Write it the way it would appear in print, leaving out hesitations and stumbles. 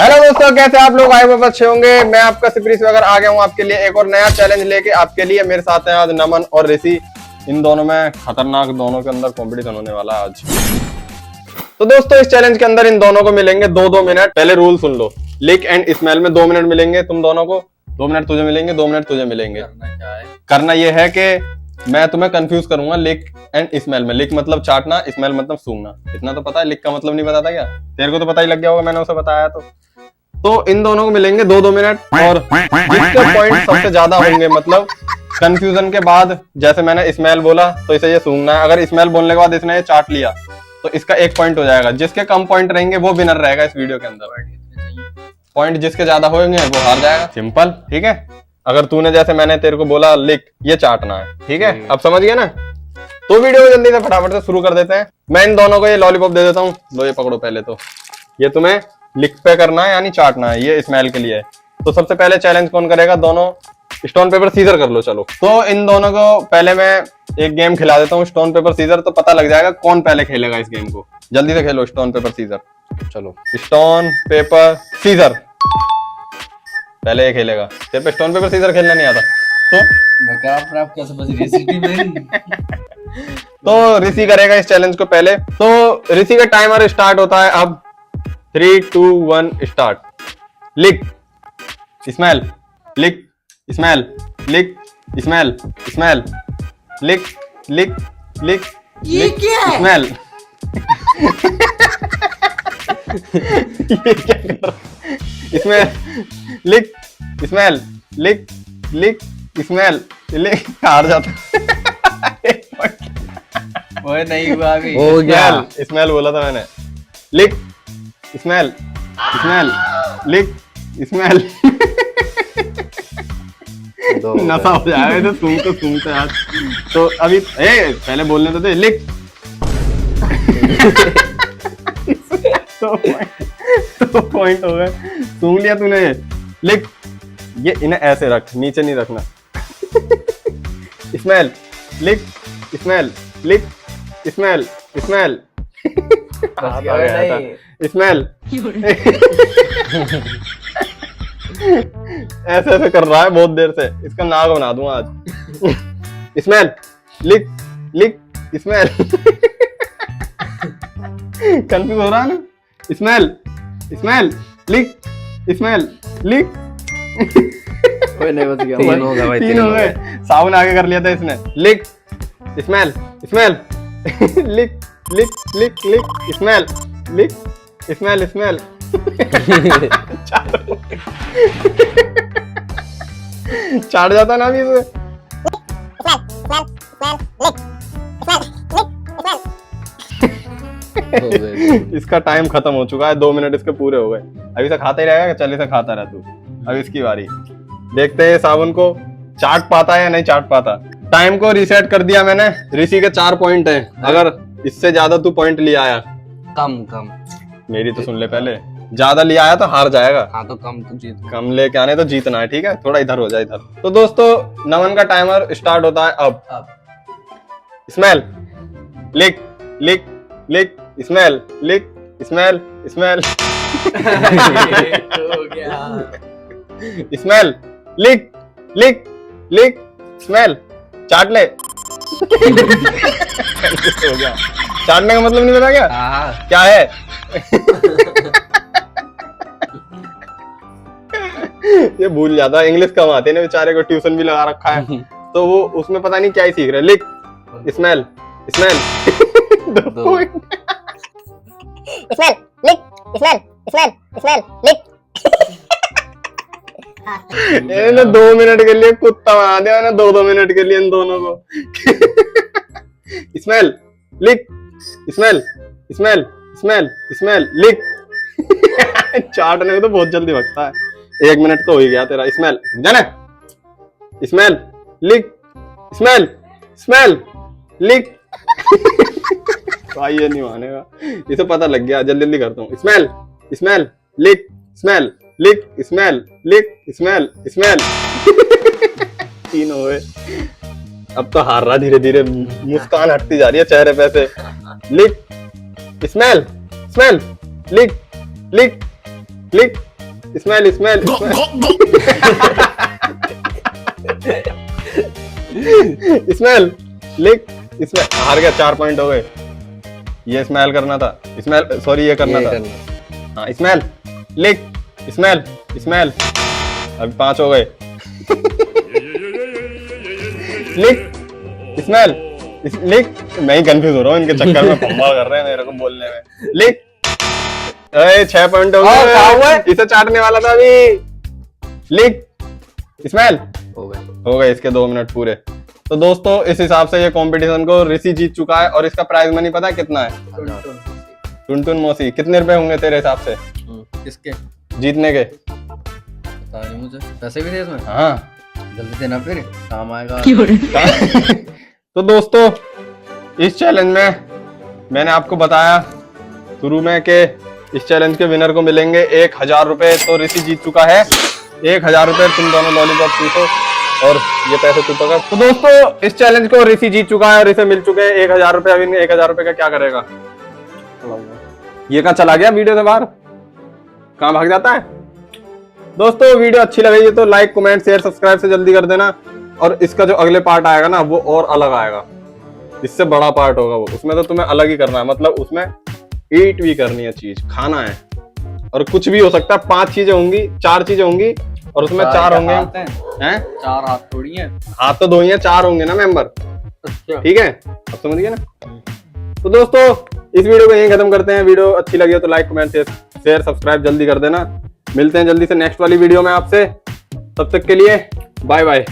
Hello दोस्तों, कैसे आप लोग? आए हुए अच्छे होंगे। मैं आपका सिपरी वगैरह आ गया हूँ आपके लिए एक और नया चैलेंज लेके आपके लिए। मेरे साथ हैं आज नमन और ऋषि। इन दोनों में खतरनाक, दोनों के अंदर कंपटीशन होने वाला है आज। तो दोस्तों, इस चैलेंज के अंदर इन दोनों को मिलेंगे 2-2 मिनट। पहले रूल सुन लो। लिक एंड स्मेल में 2 मिनट मिलेंगे तुम दोनों को। 2 मिनट तुझे मिलेंगे, 2 मिनट तुझे मिलेंगे। करना यह है कि मैं तुम्हें कंफ्यूज करूंगा लिक एंड स्मेल में। लिक मतलब चाटना, स्मेल मतलब सूंघना। इतना तो पता है, लिक का मतलब नहीं पता था क्या? तेरे को तो पता ही लग गया होगा, मैंने उसे बताया। तो इन दोनों को मिलेंगे 2-2 मिनट, और जिसके पॉइंट सबसे ज्यादा होंगे, मतलब कंफ्यूजन के बाद, जैसे मैंने स्मेल बोला तो इसे ये सूंघना है। अगर स्मेल बोलने के बाद इसने ये चाट लिया तो इसका 1 पॉइंट हो जाएगा। जिसके कम पॉइंट रहेंगे वो विनर रहेगा इस वीडियो के अंदर। पॉइंट जिसके ज्यादा होंगे वो हार जाएगा। सिंपल, ठीक है। अगर तूने, जैसे मैंने तेरे को बोला लिक, ये चाटना है, ठीक है? अब समझ गया ना? तो वीडियो को जल्दी से फटाफट से शुरू कर देते हैं। मैं इन दोनों को ये लॉलीपॉप दे देता हूँ। लो, ये पकड़ो पहले। तो ये तुम्हें लिक पे करना है, यानी चाटना है। ये स्मेल के लिए है। तो सबसे पहले चैलेंज कौन करेगा? दोनों स्टोन पेपर सीजर कर लो। चलो, तो इन दोनों को पहले मैं एक गेम खिला देता हूँ, स्टोन पेपर सीजर। तो पता लग जाएगा कौन पहले खेलेगा इस गेम को। जल्दी से खेलो स्टोन पेपर सीजर। चलो, स्टोन पेपर सीजर। पहले ये खेलेगा। तेरे पे स्टोन पेपर सीजर खेलना नहीं आता तो कैसे बची रेसिपी में? तो ऋषि करेगा इस चैलेंज को पहले। तो ऋषि का टाइमर स्टार्ट होता है अब। 3, 2, 1 स्टार्ट। लिक स्मेल, लिक स्मेल, लिक स्मेल, स्मेल, लिक लिक लिक, ये क्या है? स्मेल। ये क्या कर रहा है? इसमें लिक स्मेल, लिक लिक स्मेल, लिक। हार जाता। वो नहीं हुआ अभी। हो गया। स्मेल बोला था मैंने। लिक स्मेल, स्मेल, लिक स्मेल। नशा हो जाएगा तो सूंघते आज। तो अभी पहले बोलने तो दे। लिक। 2 पॉइंट हो गए। सूंघ लिया तूने। लिक। ये इन्हें ऐसे रख, नीचे नहीं रखना। स्मेल, लिक स्मेल, लिक स्मेल, स्मेल। स्मेल। ऐसे ऐसे कर रहा है बहुत देर से। इसका नाक बना दूंगा आज। स्मेल, लिक लिक स्मेल। कंफ्यूज हो रहा है ना? स्मेल, स्मेल, लिक स्मेल, लिक। नहीं बच गया। 3 हो गए भाई, 3 हो गए। साबुन आगे कर लिया था इसने। लिक स्मेल, स्मेल, लिक लिक लिक लिक स्मेल, लिक स्मेल, स्मेल। चाट जाता ना अभी इसे। इसका टाइम खत्म हो चुका है। 2 मिनट इसके पूरे हो गए। अभी से खाता ही रहेगा। चल, इसे खाता रह तू। अब इसकी बारी। देखते हैं साबुन को चाट पाता है या नहीं चाट पाता। टाइम को रीसेट कर दिया मैंने। ऋषि के 4 पॉइंट है। अगर इससे ज्यादा तू पॉइंट लिया आया, कम मेरी तो सुन ले पहले। ज्यादा लिया आया तो हार जाएगा। हाँ, तो कम तो जीत। कम लेके आने तो जीतना है, ठीक है? थोड़ा इधर हो जाए, इधर। तो दोस्तों, नमन का टाइमर स्टार्ट होता है अब। स्मेल, लिक लिक लिक स्मेल, लिक स्मेल, स्मेल। हो गया। स्मेल, लिक लिक लिक स्मेल। चाट ले। हो गया। चाटने का मतलब नहीं पता क्या? क्या है? ये भूल जाता है। इंग्लिश कम आती है ना बेचारे को। ट्यूशन भी लगा रखा है तो वो उसमें पता नहीं क्या ही सीख रहे। लिक स्मेल, स्मेल। स्मेल, लिक स्मेल, स्मेल, स्मेल, लिक। इन्होंने 2 मिनट के लिए कुत्ता बना दिया ना। 2-2 मिनट के लिए इन दोनों को। स्मेल, लिक स्मेल, स्मेल, स्मेल, स्मेल, लिक। चाटने को तो बहुत जल्दी भगता है। 1 मिनट तो हो ही गया तेरा। स्मेल जाने। स्मेल, लिक स्मेल, स्मेल, लिक। भाई ये नहीं मानेगा। इसे पता लग गया। जल्दी जल्दी करता हूँ। स्मेल, स्मेल, लिक स्मेल, लिक स्मेल, लिक स्मेल, स्मेल। 3 हो गए। अब तो हार रहा धीरे धीरे। मुस्कान हटती जा रही है चेहरे पे से। लिक स्मेल, स्मेल, लिक लिक लिक स्मेल स्मेल स्मेल लिख स्मेल। हार गया, 4 पॉइंट हो गए। ये स्मेल करना था, स्मेल सॉरी ये करना था। हाँ स्मेल लिख स्मेल स्मेल। अभी 5 हो गए। लिख स्मेल लिख। मैं ही कंफ्यूज हो रहा हूँ इनके चक्कर में, फंबा कर रहे हैं मेरे को बोलने में। लिख। 6 पॉइंट हो गए। इसे चाटने वाला था अभी। लिख स्मेल। हो गए इसके 2 मिनट पूरे। तो दोस्तों इस हिसाब से ये कंपटीशन को ऋषि जीत चुका है और इसका प्राइज मनी पता है कितना है? टुनटुन मौसी कितने रुपए होंगे तेरे हिसाब से किसके जीतने के? पता नहीं मुझे, पैसे भी थे इसमें। हाँ जल्दी देना फिर काम आएगा। तो दोस्तों इस चैलेंज में मैंने आपको बताया शुरू में कि इस चैलेंज के विनर को मिलेंगे 1000 रुपए। तो ऋषि जीत चुका है 1000 रुपए। तुम दोनों लॉलीपॉप पीसो और ये पैसे तू पकड़। तो दोस्तों इस चैलेंज को ऋषि जीत चुका है और इसे मिल चुके हैं 1000 रुपए। अभी 1000 रुपए का क्या करेगा? ये कहाँ चला गया वीडियो से बाहर? कहाँ भाग जाता है? दोस्तों वीडियो अच्छी लगेगी तो लाइक कमेंट शेयर सब्सक्राइब से जल्दी कर देना। और इसका जो अगले पार्ट आएगा ना वो और अलग आएगा, इससे बड़ा पार्ट होगा वो। उसमें तो तुम्हें अलग ही करना है, मतलब उसमें ईट भी करनी है, चीज खाना है और कुछ भी हो सकता है। 5 चीजें होंगी, 4 चीजें होंगी और उसमें 4 होंगे हैं। 4 हाथ थोड़ी है, हाथ तो 2 ही है, 4 होंगे ना मेंबर। ठीक है अब समझ गए ना? तो दोस्तों इस वीडियो को यहीं खत्म करते हैं। वीडियो अच्छी लगी हो तो लाइक कमेंट शेयर सब्सक्राइब जल्दी कर देना। मिलते हैं जल्दी से नेक्स्ट वाली वीडियो में आपसे। तब तक के लिए बाय बाय।